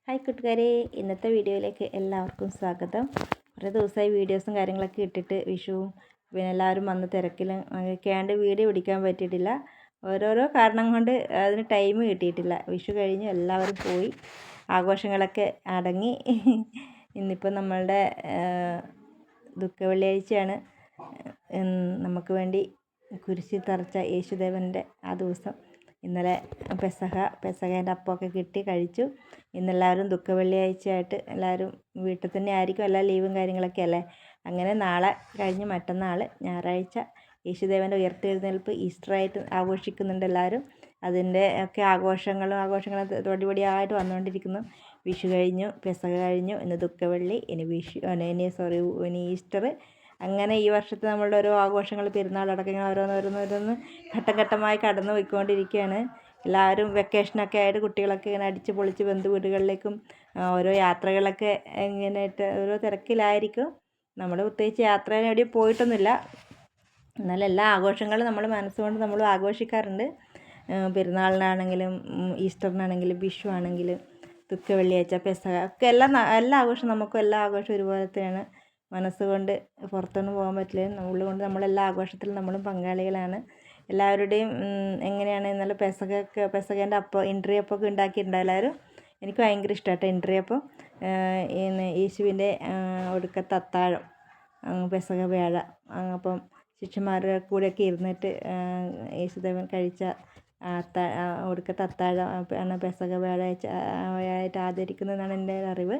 Hi കൂട്ടുകാരെ, ഇന്നത്തെ വീഡിയോയിലേക്ക് എല്ലാവർക്കും സ്വാഗതം. കുറേ ദിവസമായി വീഡിയോസും കാര്യങ്ങളൊക്കെ ഇട്ടിട്ട് വിഷുവും പിന്നെ എല്ലാവരും വന്ന് തിരക്കിലും ഒക്കെയാണ്ട് വീഡിയോ പിടിക്കാൻ പറ്റിയിട്ടില്ല. ഓരോരോ കാരണം കൊണ്ട് അതിന് ടൈം കിട്ടിയിട്ടില്ല. വിഷു കഴിഞ്ഞ് എല്ലാവരും പോയി, ആഘോഷങ്ങളൊക്കെ അടങ്ങി. ഇന്നിപ്പോൾ നമ്മളുടെ ദുഃഖ വെള്ളിയാഴ്ചയാണ്. നമുക്ക് വേണ്ടി കുരിശിൽ തറച്ച യേശുദേവൻ്റെ ആ ദിവസം. ഇന്നലെ പെസഹേൻ്റെ അപ്പമൊക്കെ കിട്ടി കഴിച്ചു. ഇന്നെല്ലാവരും ദുഃഖ വെള്ളിയാഴ്ചയായിട്ട് എല്ലാവരും വീട്ടിൽ തന്നെ ആയിരിക്കും. എല്ലാ ലീവും കാര്യങ്ങളൊക്കെ അല്ലേ. അങ്ങനെ നാളെ കഴിഞ്ഞ് മറ്റന്നാൾ ഞായറാഴ്ച യേശുദേവൻ്റെ ഉയർത്തെഴുന്നേൽപ്പ് ഈസ്റ്ററായിട്ട് ആഘോഷിക്കുന്നുണ്ട് എല്ലാവരും. അതിൻ്റെ ഒക്കെ ആഘോഷങ്ങളും തൊടിപൊടിയായിട്ട് വന്നുകൊണ്ടിരിക്കുന്നു. വിഷു കഴിഞ്ഞു, പെസഹ കഴിഞ്ഞു, ഇന്ന് ദുഃഖവെള്ളി, ഇനി ഈസ്റ്റർ. അങ്ങനെ ഈ വർഷത്തെ നമ്മളുടെ ഓരോ ആഘോഷങ്ങൾ, പെരുന്നാളടക്കം ഇങ്ങനെ ഓരോന്നോരോന്ന് ഘട്ടം ഘട്ടമായി കടന്നു പോയിക്കൊണ്ടിരിക്കുകയാണ്. എല്ലാവരും വെക്കേഷനൊക്കെ ആയിട്ട് കുട്ടികളൊക്കെ ഇങ്ങനെ അടിച്ച് പൊളിച്ച് ബന്ധു വീടുകളിലേക്കും ഓരോ യാത്രകളൊക്കെ ഇങ്ങനെയായിട്ട് ഓരോ തിരക്കിലായിരിക്കും. നമ്മൾ പ്രത്യേകിച്ച് യാത്രേനെ എവിടെയും പോയിട്ടൊന്നുമില്ല. എന്നാൽ എല്ലാ ആഘോഷങ്ങളും നമ്മൾ മനസ്സുകൊണ്ട് നമ്മൾ ആഘോഷിക്കാറുണ്ട്. പെരുന്നാളിനാണെങ്കിലും ഈസ്റ്ററിനാണെങ്കിലും വിഷു ആണെങ്കിലും ദുഃഖ വെള്ളിയാഴ്ച പെസഹ ഒക്കെ എല്ലാ ആഘോഷവും നമുക്കും എല്ലാ ആഘോഷവും ഒരുപോലത്തെയാണ്. മനസ്സുകൊണ്ട് പുറത്തൊന്നും പോകാൻ പറ്റില്ല. ഉള്ളുകൊണ്ട് നമ്മളെല്ലാ ആഘോഷത്തിലും നമ്മളും പങ്കാളികളാണ്. എല്ലാവരുടെയും എങ്ങനെയാണ് ഇന്നലെ പെസഹേൻ്റെ അപ്പം ഇൻട്രി അപ്പമൊക്കെ ഉണ്ടാക്കിയിട്ടുണ്ടാവും എല്ലാവരും. എനിക്ക് ഭയങ്കര ഇഷ്ടമാട്ടോ ഇൻട്രി അപ്പം. യേശുവിൻ്റെ ഒടുക്കത്തെ അത്താഴം, പെസഹ വേഴ. അപ്പം ശിഷ്യന്മാരുടെ കൂടെയൊക്കെ ഇരുന്നിട്ട് യേശുദേവൻ കഴിച്ച ഒടുക്കത്തെ അത്താഴം ആണ് പെസഹ വേഴയായിട്ട് ആചരിക്കുന്നതെന്നാണ് എൻ്റെ ഒരു അറിവ്.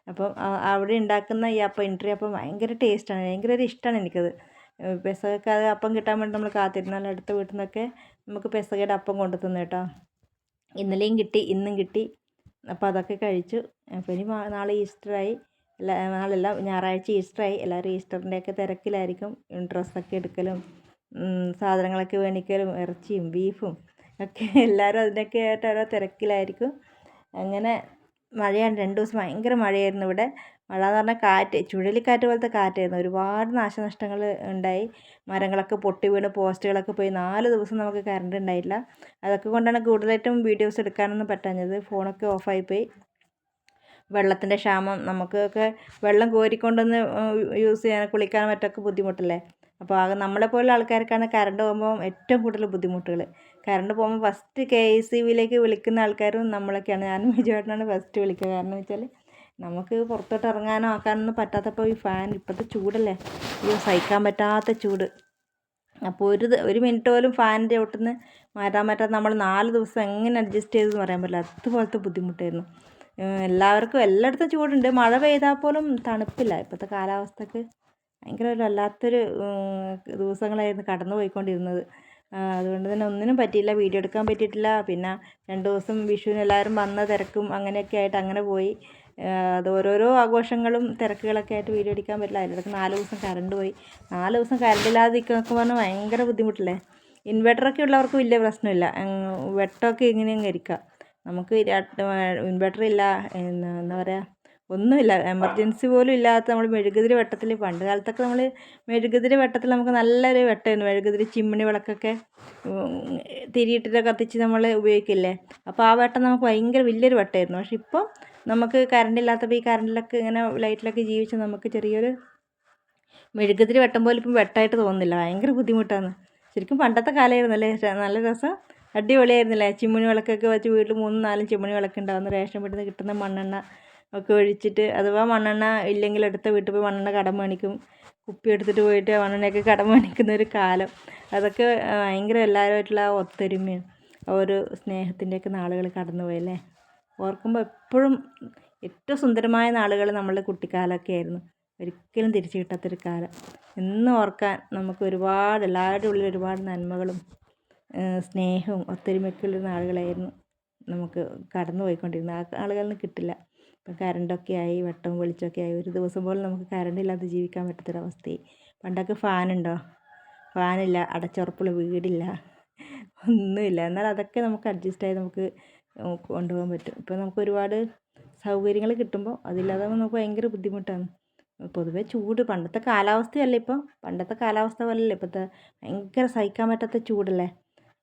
അപ്പം അവിടെ ഉണ്ടാക്കുന്ന ഈ അപ്പം ഇൻട്രി അപ്പം ഭയങ്കര ടേസ്റ്റാണ്, ഭയങ്കര ഒരു ഇഷ്ടമാണ് എനിക്കത്. പെസഹയ്ക്ക് അത് അപ്പം കിട്ടാൻ വേണ്ടി നമ്മൾ കാത്തിരുന്നാൽ അടുത്ത വീട്ടിൽ നിന്നൊക്കെ നമുക്ക് പെസഹയുടെ അപ്പം കൊണ്ടു തന്നു കേട്ടോ. ഇന്നലെയും കിട്ടി, ഇന്നും കിട്ടി. അപ്പോൾ അതൊക്കെ കഴിച്ചു. അപ്പോൾ ഇനി നാളെ ഈസ്റ്ററായി. നാളെല്ലാം ഞായറാഴ്ച ഈസ്റ്ററായി. എല്ലാവരും ഈസ്റ്ററിൻ്റെയൊക്കെ തിരക്കിലായിരിക്കും. ഡ്രസ്സൊക്കെ എടുക്കലും സാധനങ്ങളൊക്കെ മേടിക്കലും ഇറച്ചിയും ബീഫും ഒക്കെ എല്ലാവരും അതിൻ്റെയൊക്കെ ആയിട്ട് ഓരോ തിരക്കിലായിരിക്കും. അങ്ങനെ മഴയാണ്, 2 ദിവസം ഭയങ്കര മഴയായിരുന്നു ഇവിടെ. മഴ എന്ന് പറഞ്ഞാൽ കാറ്റ്, ചുഴലിക്കാറ്റ് പോലത്തെ കാറ്റായിരുന്നു. ഒരുപാട് നാശനഷ്ടങ്ങൾ ഉണ്ടായി. മരങ്ങളൊക്കെ പൊട്ടി വീണ് പോസ്റ്റുകളൊക്കെ പോയി. 4 ദിവസം നമുക്ക് കറണ്ട് ഉണ്ടായില്ല. അതൊക്കെ കൊണ്ടാണ് കൂടുതലായിട്ടും വീഡിയോസ് എടുക്കാനൊന്നും പറ്റാഞ്ഞത്. ഫോണൊക്കെ ഓഫായിപ്പോയി. വെള്ളത്തിൻ്റെ ക്ഷാമം, നമുക്കൊക്കെ വെള്ളം കോരിക്കൊണ്ടൊന്ന് യൂസ് ചെയ്യാൻ കുളിക്കാൻ മറ്റൊക്കെ ബുദ്ധിമുട്ടല്ലേ. അപ്പോൾ ആകെ നമ്മളെപ്പോലുള്ള ആൾക്കാർക്കാണ് കറണ്ട് പോകുമ്പോൾ ഏറ്റവും കൂടുതൽ ബുദ്ധിമുട്ടുകൾ. കറണ്ട് പോകുമ്പോൾ ഫസ്റ്റ് KECBയിലേക്ക് വിളിക്കുന്ന ആൾക്കാരും നമ്മളൊക്കെയാണ്. ഞാനും വിജയേട്ടനാണ് ഫസ്റ്റ് വിളിക്കുക. കാരണം എന്ന് വെച്ചാൽ നമുക്ക് പുറത്തോട്ട് ഇറങ്ങാനോ ആക്കാനൊന്നും പറ്റാത്തപ്പോൾ ഈ ഫാൻ, ഇപ്പോഴത്തെ ചൂടല്ലേ, സഹിക്കാൻ പറ്റാത്ത ചൂട്. അപ്പോൾ ഒരു മിനിറ്റ് പോലും ഫാനിൻ്റെ ഒട്ടുന്ന് മാറ്റാൻ പറ്റാത്ത നമ്മൾ 4 ദിവസം എങ്ങനെ അഡ്ജസ്റ്റ് ചെയ്തെന്ന് പറയാൻ പറ്റില്ല. അതുപോലത്തെ ബുദ്ധിമുട്ടായിരുന്നു. എല്ലാവർക്കും എല്ലായിടത്തും ചൂടുണ്ട്. മഴ പെയ്താൽ പോലും തണുപ്പില്ല. ഇപ്പോഴത്തെ കാലാവസ്ഥക്ക് ഭയങ്കര ഒരു വല്ലാത്തൊരു ദിവസങ്ങളായിരുന്നു കടന്നു പോയിക്കൊണ്ടിരുന്നത്. അതുകൊണ്ട് തന്നെ ഒന്നിനും പറ്റിയില്ല, വീഡിയോ എടുക്കാൻ പറ്റിയിട്ടില്ല. പിന്നെ 2 ദിവസം വിഷുവിന് എല്ലാവരും വന്ന തിരക്കും അങ്ങനെയൊക്കെ ആയിട്ട് അങ്ങനെ പോയി. അത് ഓരോരോ ആഘോഷങ്ങളും തിരക്കുകളൊക്കെ ആയിട്ട് വീഡിയോ എടുക്കാൻ പറ്റില്ല. അതിലിടയ്ക്ക് 4 ദിവസം കറണ്ട് പോയി. 4 ദിവസം കറണ്ട് ഇല്ലാതെ നിൽക്കുന്നൊക്കെ പറഞ്ഞാൽ ഭയങ്കര ബുദ്ധിമുട്ടല്ലേ. ഇൻവെർട്ടറൊക്കെ ഉള്ളവർക്ക് വലിയ പ്രശ്നമില്ല, വെട്ടമൊക്കെ എങ്ങനെയും കരിക്കാം. നമുക്ക് ഇൻവെർട്ടർ ഇല്ല, എന്താ പറയുക, ഒന്നുമില്ല, എമർജൻസി പോലും ഇല്ലാത്ത നമ്മൾ മെഴുകുതിരി വെട്ടത്തിൽ, പണ്ട് കാലത്തൊക്കെ നമ്മൾ മെഴുകുതിരി വെട്ടത്തിൽ നമുക്ക് നല്ലൊരു വെട്ടമായിരുന്നു. മെഴുകുതിരി ചിമ്മിണി വിളക്കൊക്കെ തിരിയിട്ടിട്ട് കത്തിച്ച് നമ്മൾ ഉപയോഗിക്കില്ലേ. അപ്പോൾ ആ വെട്ടം നമുക്ക് ഭയങ്കര വലിയൊരു വെട്ടമായിരുന്നു. പക്ഷെ ഇപ്പോൾ നമുക്ക് കറണ്ട് ഇല്ലാത്തപ്പോൾ ഈ കറണ്ടിലൊക്കെ ഇങ്ങനെ ലൈറ്റിലൊക്കെ ജീവിച്ച് നമുക്ക് ചെറിയൊരു മെഴുകുതിരി വെട്ടം പോലും ഇപ്പം വെട്ടമായിട്ട് തോന്നുന്നില്ല. ഭയങ്കര ബുദ്ധിമുട്ടാണ്. ശരിക്കും പണ്ടത്തെ കാലമായിരുന്നു അല്ലേ, നല്ല രസം, അടിപൊളിയായിരുന്നില്ലേ. ചിമ്മിണി വിളക്കൊക്കെ വെച്ച് വീട്ടിൽ 3-4 ചിമ്മിണി വിളക്കുണ്ടാകുന്നു. റേഷൻ വീട്ടിൽ നിന്ന് കിട്ടുന്ന മണ്ണെണ്ണ ഒക്കെ ഒഴിച്ചിട്ട്, അഥവാ മണ്ണെണ്ണ ഇല്ലെങ്കിൽ അടുത്ത വീട്ടിൽ പോയി മണ്ണെണ്ണ കടം മേടിക്കും. കുപ്പി എടുത്തിട്ട് പോയിട്ട് മണ്ണെണ്ണയൊക്കെ കടം മേടിക്കുന്ന ഒരു കാലം. അതൊക്കെ ഭയങ്കര എല്ലാവരുമായിട്ടുള്ള ആ ഒത്തൊരുമയും ഒരു സ്നേഹത്തിൻ്റെയൊക്കെ നാളുകൾ കടന്നു പോയല്ലേ. ഓർക്കുമ്പോൾ എപ്പോഴും ഏറ്റവും സുന്ദരമായ നാളുകൾ നമ്മളുടെ കുട്ടിക്കാലമൊക്കെ ആയിരുന്നു. ഒരിക്കലും തിരിച്ചു കിട്ടാത്തൊരു കാലം. എന്നും ഓർക്കാൻ നമുക്ക് ഒരുപാട്, എല്ലാവരുടെ ഉള്ളിൽ ഒരുപാട് നന്മകളും സ്നേഹവും ഒത്തൊരുമയൊക്കെയുള്ള നാളുകളായിരുന്നു നമുക്ക് കടന്നു പോയിക്കൊണ്ടിരുന്നത്. ആ ആളുകളിൽ കിട്ടില്ല. ഇപ്പം കറണ്ടൊക്കെ ആയി, വെട്ടവും വെളിച്ചമൊക്കെ ആയി. ഒരു ദിവസം പോലും നമുക്ക് കറണ്ടില്ലാതെ ജീവിക്കാൻ പറ്റാത്തൊരവസ്ഥയായി. പണ്ടൊക്കെ ഫാനുണ്ടോ? ഫാനില്ല, അടച്ചുറപ്പുള്ള വീടില്ല, ഒന്നുമില്ല. എന്നാൽ അതൊക്കെ നമുക്ക് അഡ്ജസ്റ്റ് ആയി നമുക്ക് കൊണ്ടുപോകാൻ പറ്റും. ഇപ്പോൾ നമുക്ക് ഒരുപാട് സൗകര്യങ്ങൾ കിട്ടുമ്പോൾ അതില്ലാതെ നമുക്ക് ഭയങ്കര ബുദ്ധിമുട്ടാണ്. പൊതുവേ ചൂട്, പണ്ടത്തെ കാലാവസ്ഥയല്ല ഇപ്പം, പണ്ടത്തെ കാലാവസ്ഥ പോലല്ലേ ഇപ്പോഴത്തെ, ഭയങ്കര സഹിക്കാൻ പറ്റാത്ത ചൂടല്ലേ.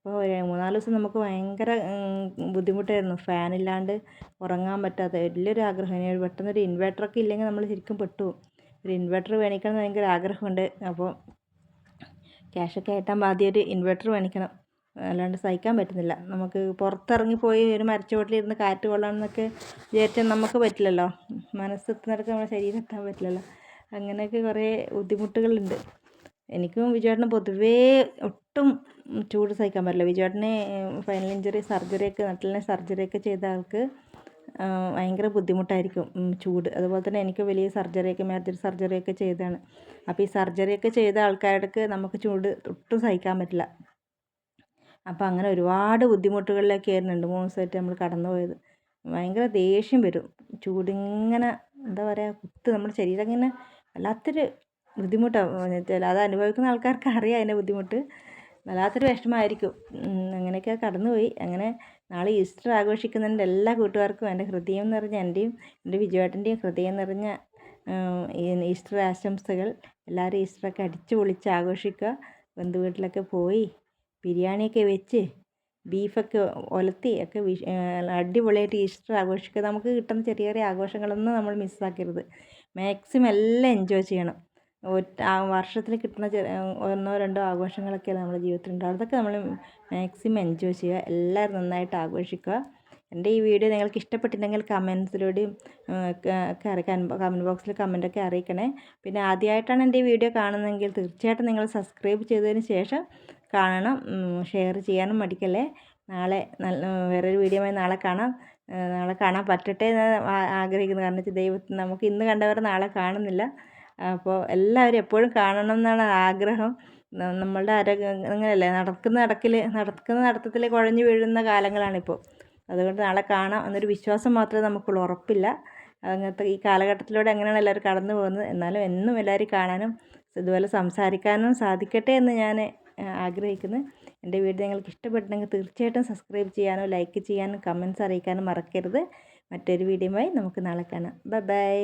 അപ്പോൾ 3-4 ദിവസം നമുക്ക് ഭയങ്കര ബുദ്ധിമുട്ടായിരുന്നു. ഫാനില്ലാണ്ട് ഉറങ്ങാൻ പറ്റാത്ത വലിയൊരു ആഗ്രഹം. ഇനി പെട്ടെന്നൊരു ഇൻവെർട്ടറൊക്കെ ഇല്ലെങ്കിൽ നമ്മൾ ശരിക്കും പെട്ടു. ഒരു ഇൻവെർട്ടർ മേടിക്കണം എന്ന് ഭയങ്കര ആഗ്രഹമുണ്ട്. അപ്പോൾ ക്യാഷൊക്കെ ആയിട്ടാകുമ്പോൾ ആദ്യം ഒരു ഇൻവെർട്ടർ മേടിക്കണം. അല്ലാണ്ട് സഹിക്കാൻ പറ്റുന്നില്ല. നമുക്ക് പുറത്തിറങ്ങിപ്പോയി ഒരു മരച്ചുവട്ടിലിരുന്ന് കാറ്റ് കൊള്ളാമെന്നൊക്കെ വിചാരിച്ചാൽ നമുക്ക് പറ്റില്ലല്ലോ. മനസ്സെത്തുന്നിടത്ത് നമ്മുടെ ശരീരം എത്താൻ പറ്റില്ലല്ലോ. അങ്ങനെയൊക്കെ കുറേ ബുദ്ധിമുട്ടുകളുണ്ട്. എനിക്കും വിജയേട്ടനും പൊതുവേ ഒട്ടും ചൂട് സഹിക്കാൻ പറ്റില്ല. വിജയേട്ടന് ഫൈനൽ ഇഞ്ചുറി സർജറിയൊക്കെ നട്ടിലിന് സർജറിയൊക്കെ ചെയ്ത ആൾക്ക് ഭയങ്കര ബുദ്ധിമുട്ടായിരിക്കും ചൂട്. അതുപോലെ തന്നെ എനിക്ക് വലിയ സർജറിയൊക്കെ മേജർ സർജറിയൊക്കെ ചെയ്തതാണ്. അപ്പോൾ ഈ സർജറിയൊക്കെ ചെയ്ത ആൾക്കാർക്ക് നമുക്ക് ചൂട് ഒട്ടും സഹിക്കാൻ പറ്റില്ല. അപ്പോൾ അങ്ങനെ ഒരുപാട് ബുദ്ധിമുട്ടുകളിലൊക്കെ ആയിരുന്നു 2-3 ദിവസമായിട്ട് നമ്മൾ കടന്നു പോയത്. ഭയങ്കര ദേഷ്യം വരും. ചൂടിങ്ങനെ എന്താ പറയുക നമ്മുടെ ശരീരം ഇങ്ങനെ വല്ലാത്തൊരു ബുദ്ധിമുട്ടാണ്. അത് അനുഭവിക്കുന്ന ആൾക്കാർക്ക് അറിയാം അതിൻ്റെ ബുദ്ധിമുട്ട്. വല്ലാത്തൊരു വിഷമമായിരിക്കും. അങ്ങനെയൊക്കെ കടന്നുപോയി. അങ്ങനെ നാളെ ഈസ്റ്റർ ആഘോഷിക്കുന്നതിൻ്റെ എല്ലാ കൂട്ടുകാർക്കും എൻ്റെ ഹൃദയം നിറഞ്ഞ എൻ്റെയും എൻ്റെ വിജയേട്ടൻ്റെയും ഹൃദയം നിറഞ്ഞ ഈസ്റ്റർ ആശംസകൾ. എല്ലാവരും ഈസ്റ്ററൊക്കെ അടിച്ചു പൊളിച്ച് ആഘോഷിക്കുക. ബന്ധുവീട്ടിലൊക്കെ പോയി ബിരിയാണിയൊക്കെ വെച്ച് ബീഫൊക്കെ ഒലത്തി ഒക്കെ അടിപൊളിയായിട്ട് ഈസ്റ്റർ ആഘോഷിക്കുക. നമുക്ക് കിട്ടുന്ന ചെറിയ ചെറിയ ആഘോഷങ്ങളൊന്നും നമ്മൾ മിസ്സാക്കരുത്. മാക്സിമം എല്ലാം എൻജോയ് ചെയ്യണം. വർഷത്തിൽ കിട്ടുന്ന 1-2 ആഘോഷങ്ങളൊക്കെ നമ്മുടെ ജീവിതത്തിലുണ്ടാവും. അതൊക്കെ നമ്മൾ മാക്സിമം എൻജോയ് ചെയ്യുക. എല്ലാവരും നന്നായിട്ട് ആഘോഷിക്കുക. എൻ്റെ ഈ വീഡിയോ നിങ്ങൾക്ക് ഇഷ്ടപ്പെട്ടിട്ടുണ്ടെങ്കിൽ കമൻസിലൂടെയും കമൻറ്റ് ബോക്സിൽ കമൻറ്റൊക്കെ അറിയിക്കണേ. പിന്നെ ആദ്യമായിട്ടാണ് എൻ്റെ ഈ വീഡിയോ കാണുന്നതെങ്കിൽ തീർച്ചയായിട്ടും നിങ്ങൾ സബ്സ്ക്രൈബ് ചെയ്തതിന് ശേഷം കാണണം. ഷെയർ ചെയ്യാനും മടിക്കല്ലേ. നാളെ വേറൊരു വീഡിയോയുമായി നാളെ കാണാം. നാളെ കാണാൻ പറ്റട്ടെ എന്ന് ആഗ്രഹിക്കുന്നു. കാരണം വെച്ചാൽ ദൈവത്തിന് നമുക്ക് ഇന്ന് കണ്ടവരെ നാളെ കാണുന്നില്ല. അപ്പോൾ എല്ലാവരും എപ്പോഴും കാണണം എന്നാണ് ആഗ്രഹം. നമ്മളുടെ ആരോഗ്യം അങ്ങനെയല്ലേ, നടക്കുന്ന നടത്തത്തിൽ കുഴഞ്ഞു വീഴുന്ന കാലങ്ങളാണിപ്പോൾ. അതുകൊണ്ട് നാളെ കാണാം എന്നൊരു വിശ്വാസം മാത്രമേ നമുക്കുള്ളൂ, ഉറപ്പില്ല. അങ്ങനത്തെ ഈ കാലഘട്ടത്തിലൂടെ അങ്ങനെയാണ് എല്ലാവരും കടന്നു പോകുന്നത്. എന്നാലും എന്നും എല്ലാവരും കാണാനും ഇതുപോലെ സംസാരിക്കാനും സാധിക്കട്ടെ എന്ന് ഞാൻ ആഗ്രഹിക്കുന്നു. എൻ്റെ വീഡിയോ നിങ്ങൾക്ക് ഇഷ്ടപ്പെട്ടിട്ടുണ്ടെങ്കിൽ തീർച്ചയായിട്ടും സബ്സ്ക്രൈബ് ചെയ്യാനും ലൈക്ക് ചെയ്യാനും കമൻറ്റ്സ് അറിയിക്കാനും മറക്കരുത്. മറ്റൊരു വീഡിയോയുമായി നമുക്ക് നാളെ കാണാം. ബൈ.